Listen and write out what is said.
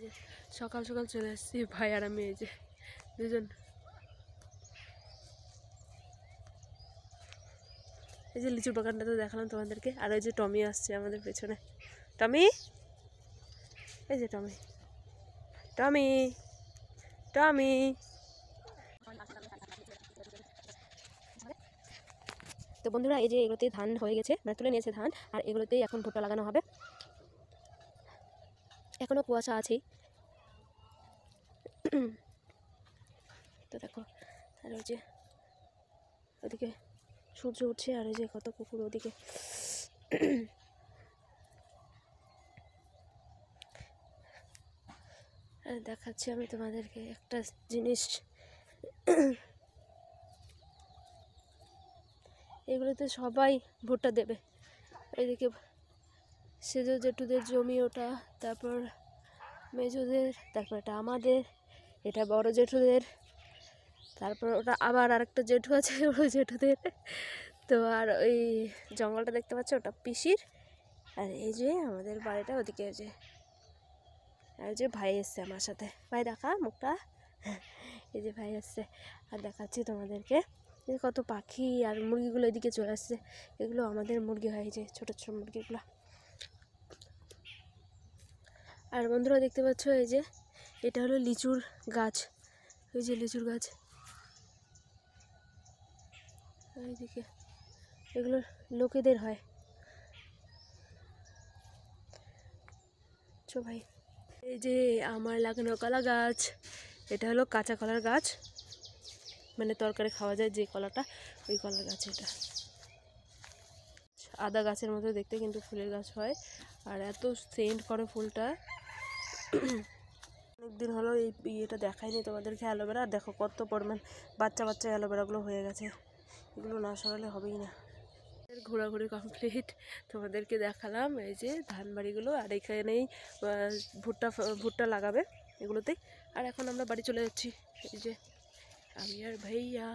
যে সকাল সকাল চলে এসেছি ভাই আর আমি, এই যে দুজন। এই যে লিচুর বাগানটা তো দেখালাম তোমাদেরকে, আর ওই যে টমি আসছে আমাদের পেছনে। টমি, এই যে টমি, টমি, টমি। তো বন্ধুরা, এই যে এগুলোতে ধান হয়ে গেছে, মানে তুলে নিয়েছে ধান, আর এগুলোতেই এখন ভুট্টা লাগানো হবে। এখনো কুয়াশা আছেই। তো দেখো, আর ওই যে ওদিকে সূর্য উঠছে, আর ওই যে কত কুকুর ওদিকে। আর দেখাচ্ছি আমি তোমাদেরকে একটা জিনিস। এগুলোতে সবাই ভুট্টা দেবে। এইদিকে সেজ জেঠুদের জমি ওটা, তারপর মেজোদের, তারপর এটা আমাদের, এটা বড় জেঠুদের, তারপর ওটা আবার আরেকটা জেঠু আছে ওই জেঠুদের। তো আর ওই জঙ্গলটা দেখতে পাচ্ছ, ওটা পিসির। আর এই যে আমাদের বাড়িটা ওদিকে, যে আর যে ভাই এসছে আমার সাথে। ভাই দেখা মুখটা, এই যে ভাই এসছে। আর দেখাচ্ছি তোমাদেরকে যে কত পাখি আর মুরগিগুলো এদিকে চলে আসছে। এগুলো আমাদের মুরগি হয়, যে ছোটো ছোটো মুরগিগুলো। আর বন্ধুরা দেখতে পাচ্ছ, এই যে এটা হলো লিচুর গাছ, ওই যে লিচুর গাছ এইদিকে। এগুলো লোকেদের হয়। চো ভাই, এই যে আমার লাগানো কলা গাছ, এটা হলো কাঁচা কলার গাছ, মানে তরকারি খাওয়া যায় যে কলাটা, ওই কলার গাছ এটা। আদা গাছের মতো দেখতে, কিন্তু ফুলের গাছ হয়, আর এত সেন্ট করে ফুলটা। অনেকদিন হলো এই ইয়েটা দেখাইনি তোমাদেরকে, অ্যালোভেরা। আর দেখো কত পরিমাণ বাচ্চা বাচ্চা অ্যালোভেরাগুলো হয়ে গেছে, এগুলো না সরালে হবেই না। ঘোরাঘুরি কমপ্লিট, তোমাদেরকে দেখালাম এই যে ধান বাড়িগুলো, আর এখানেই ভুট্টা লাগাবে এগুলোতেই। আর এখন আমরা বাড়ি চলে যাচ্ছি, এই যে আমি আর ভাইয়া।